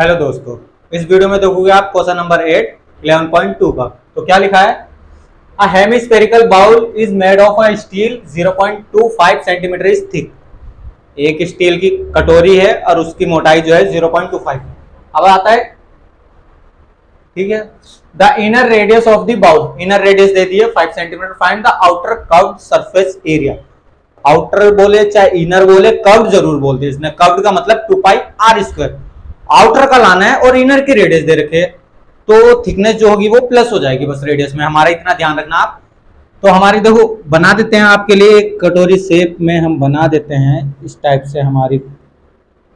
Hello दोस्तों, इस video में देखोगे आप क्वेश्चन नंबर 8 11.2 का। तो क्या लिखा है? A hemispherical bowl is made of a steel 0.25 centimetre is thick. एक स्टील की कटोरी है और उसकी मोटाई जो है 0.25। अब आता है, ठीक है, the inner radius of the bowl. Inner radius दे दिए 5 centimetre. Find the outer curved surface area. Outer बोले चाहे इनर बोले, कर्व्ड जरूर बोलते हैं। इसने कर्व्ड का मतलब 2 पाई आर स्क्वायर। आउटर का लाना है और इनर की रेडियस दे रखे है, तो थिकनेस जो होगी वो प्लस हो जाएगी बस रेडियस में। हमारा इतना ध्यान रखना आप। तो हमारी देखो बना देते हैं आपके लिए, एक कटोरी शेप में हम बना देते हैं। इस टाइप से हमारी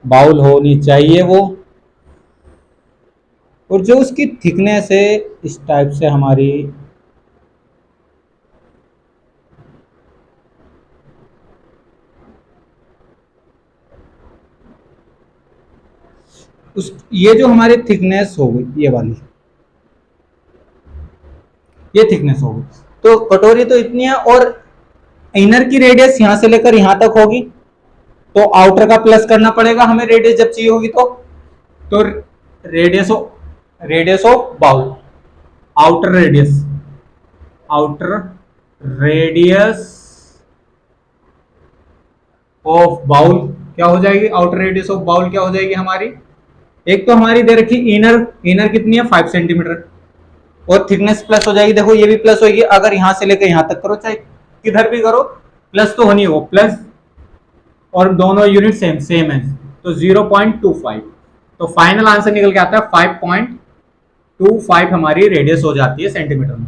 बाउल होनी चाहिए वो, और जो उसकी थिकनेस है इस टाइप से हमारी उस ये जो हमारी थिकनेस होगी ये वाली, ये थिकनेस होगी। तो कटोरी तो इतनी है और इनर की रेडियस यहां से लेकर यहां तक होगी, तो आउटर का प्लस करना पड़ेगा हमें रेडियस जब चाहिए होगी तो radius of bowl, outer radius, outer radius of bowl क्या हो जाएगी? आउटर रेडियस ऑफ बाउल क्या हो जाएगी हमारी? एक तो हमारी दे रखी इनर, इनर कितनी है 5 सेंटीमीटर, और थिकनेस प्लस हो जाएगी। देखो ये भी प्लस होगी, अगर यहां से लेकर यहां तक करो चाहे किधर भी करो प्लस तो होनी हो, प्लस और दोनों यूनिट सेम सेम है, तो 0.25। तो फाइनल आंसर निकल के आता है 5.25 हमारी रेडियस हो जाती है सेंटीमीटर में।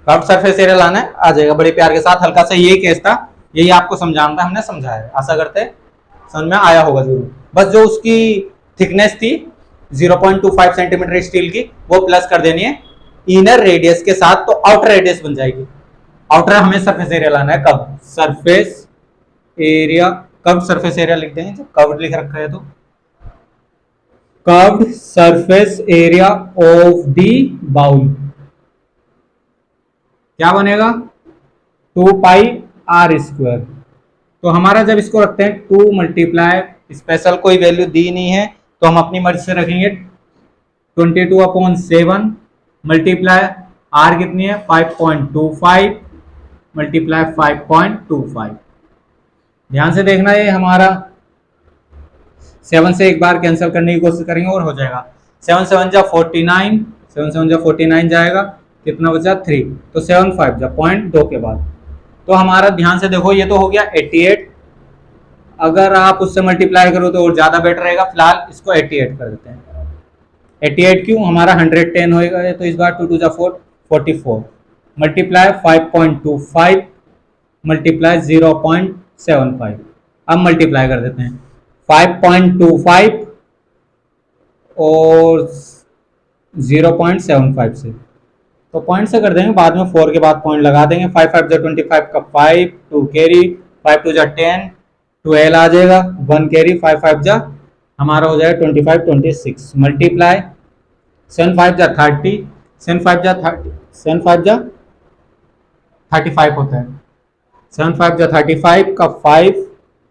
कर्व सरफेस एरिया लाना है, आ जाएगा बड़े प्यार के साथ। हल्का सा यही केस था, यही आपको समझाना था, हमने समझाया है। आशा करते हैं समझ में आया होगा जरूर। बस जो उसकी थिकनेस थी 0.25 सेंटीमीटर स्टील की, वो प्लस कर देनी है इनर रेडियस के साथ, तो आउटर रेडियस बन जाएगी। आउटर हमें सरफेस एरिया लाना है, कब सरफेस एरिया, कब सरफेस एरिया लिख देंगे जब कर्व्ड लिख रखा है तो curved surface area of the bowl क्या बनेगा? 2 पाई आर स्क्वायर। तो हमारा जब इसको रखते हैं 2 मल्टीप्लाई, स्पेशल कोई वैल्यू दी नहीं है तो हम अपनी मर्जी से रखेंगे 22/7 मल्टीप्लाई आर कितनी है 5.25 मल्टीप्लाई 5.25। ध्यान से देखना, ये हमारा 7 से एक बार कैंसिल करने की कोशिश करेंगे और हो जाएगा। 7 7 जा 49, 7 7 जा 49 जाएगा, कितना बचा 3, तो 7 5 जा 0.2 के बाद। तो हमारा ध्यान से देखो ये तो हो गया 88। अगर आप उससे मल्टीप्लाई करो तो और ज्यादा बेटर रहेगा, फिलहाल इसको 88 कर देते हैं। 88 क्यों? हमारा 110 होएगा, तो इस बार 2 2 जा 4 44 मल्टीप्लाई 5.25 मल्टीप्लाई 0.75। अब मल्टीप्लाई कर देते हैं 5.25 और 0.75 से, तो पॉइंट से कर देंगे, बाद में 4 के बाद पॉइंट लगा देंगे। 5 5 जा 25 का 5, 2 कैरी, 5 2 जा 10, 12 आ जाएगा, 1 कैरी, 5 5 जा हमारा हो जाएगा 25 26 मल्टीप्लाई 7 5 जा 30, 7 5 जा 30, 7 5 जा 35 होता है, 7 5 जा 35 का 5,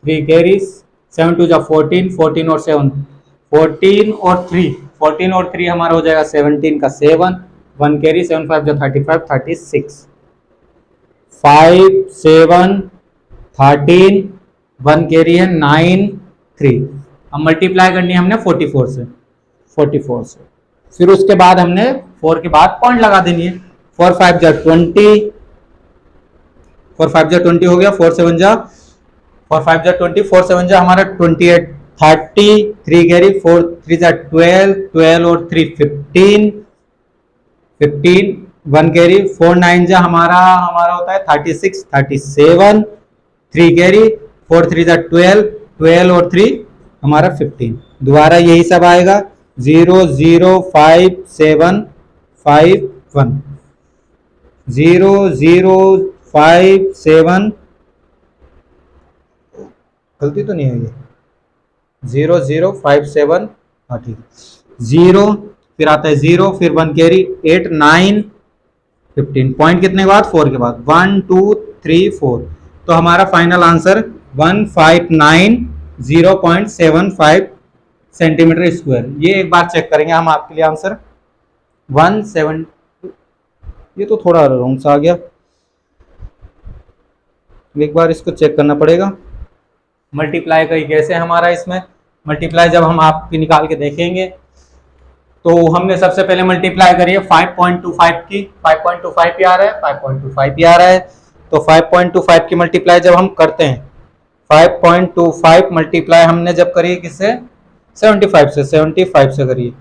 3 कैरीज, 7 2 जा 14, 14 और 7 14 और 3, 14 और 3 हमारा हो जाएगा 17 का 7, 1 कैरी, 7 5 जा 35 36, 5 7 13, 1 कैरी है 9 3। अब मल्टीप्लाई करनी है हमने 44 से, 44 से, फिर उसके बाद हमने 4 के बाद पॉइंट लगा देनी है। 4 5 जा 20, 4 5 जा 20 हो गया, 4 7 जा 4 5 जा 20, 4 7 जा हमारा 28 30, 3 कैरी, 4 3 जा 12, 12 और 3 15, 15 1 कैरी, 4 9 जा हमारा होता है 36 37, 3 कैरी, 4 3 जा 12, 12 और 3 हमारा 15। दोबारा यही सब आएगा 0 0 5 7 5 1, 0 0 5 7, गलती तो नहीं है ये, 0 0 5 7, हाँ ठीक, 0 फिर आता है 0, फिर 1 कैरी, 8 9 15, पॉइंट कितने के बाद? 4 के बाद, 1 2 3 4। तो हमारा फाइनल आंसर 159 0.75 सेंटीमीटर स्क्वायर। ये एक बार चेक करेंगे हम आपके लिए आंसर 17। ये तो थोड़ा रॉन्ग सा आ गया, एक बार इसको चेक करना पड़ेगा। मल्टीप्लाई का कैसे हमारा इसमें मल्टीप्लाई जब हम आपकी निकाल के देखेंगे तो हमने सबसे पहले मल्टीप्लाई करी है 5.25 की, 5.25 ही आ रहा है, 5.25 ही आ रहा है। तो 5.25 की मल्टीप्लाई जब हम करते हैं, 5.25 मल्टीप्लाई हमने जब करी किससे 75 से, 75 से करिए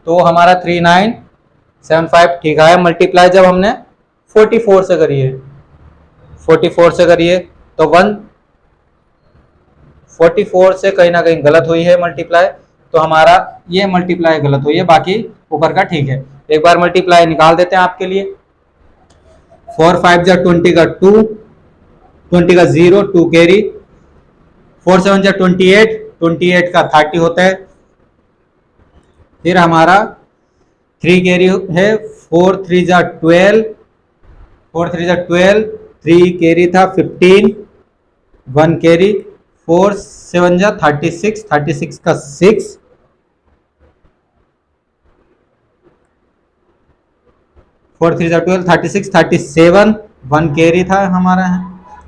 तो हमारा 3975 ठीक है। मल्टीप्लाई जब हमने 44 से करी है, 44 से करिए तो 144 से कहीं ना कहीं गलत हुई है मल्टीप्लाई, तो हमारा ये मल्टीप्लाई गलत हुई है, बाकी ऊपर का ठीक है। एक बार मल्टीप्लाई निकाल देते हैं आपके लिए। 4 5 जा 20 का 2, 20 का 0, 2 कैरी, 4 7 जा 28, 28 का 30 होता है। फिर हमारा 3 कैरी है, 4 3 जा 12, 4 3 जा 12, 3 कैरी था 15, 1 कैरी, 4 7 जा 36, 36 का 6, 4 3 जा 12, 36, 37, 1 कैरी था हमारा,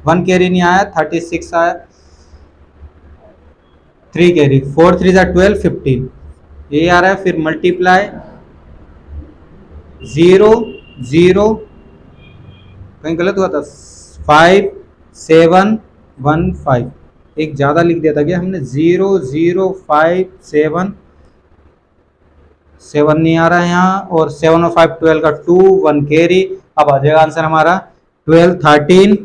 1 कैरी नहीं आया, 36 आया, 3 कैरी, 4 3 जा 12, 15 ये आ रहा है। फिर मल्टीप्लाई 0 0 कहीं गलत हुआ था, 5 7 1 5 एक ज़्यादा लिख दिया था क्या हमने, 0 0 5 7 7 नहीं आ रहा है यहाँ, और 7 और 5 12 का 2, 1 कैरी। अब आ जाएगा आंसर हमारा 12 13,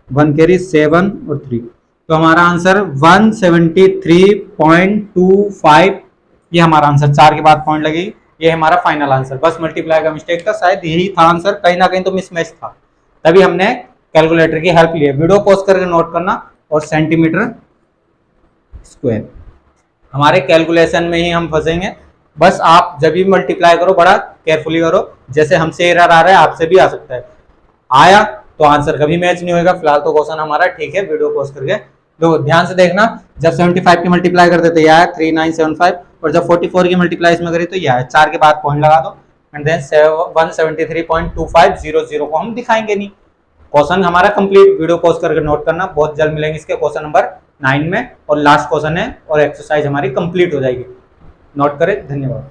1 कैरी 7 और 3, तो हमारा आंसर 173.25 ये हमारा आंसर। 4 के बाद पॉइंट लगेगी, ये हमारा फाइनल आंसर। बस मल्टीप्लाई का मिस्टेक था, शायद यही था आंसर, कहीं ना कहीं तो मिसमैच था, तभी हमने कैलकुलेटर की हेल्प ली है। वीडियो पॉज करके नोट करना, और सेंटीमीटर स्क्वायर हमारे कैलकुलेशन में ही हम फंसेंगे। बस आप जब भी मल्टीप्लाई करो बड़ा केयरफुली करो, जैसे हमसे एरर आ रहा है आपसे भी आ सकता है, आया तो आंसर कभी मैच नहीं होगा। फिलहाल तो क्वेश्चन हमारा ठीक है, वीडियो पॉज करके तो ध्यान से देखना। जब 75 की मल्टीप्लाई करते तो यह आया 3975, और जब 44 की मल्टीप्लाई इसमें करी तो यह आया। 4 के बाद पॉइंट लगा दो, एंड देन 173.2500 को हम दिखाएंगे नहीं। क्वेश्चन हमारा कंप्लीट, वीडियो पॉज करके नोट करना। बहुत जल्द मिलेंगे इसके क्वेश्चन नंबर 9 में, और लास्ट क्वेश्चन है और एक्सरसाइज हमारी कंप्लीट हो जाएगी। नोट करें। धन्यवाद।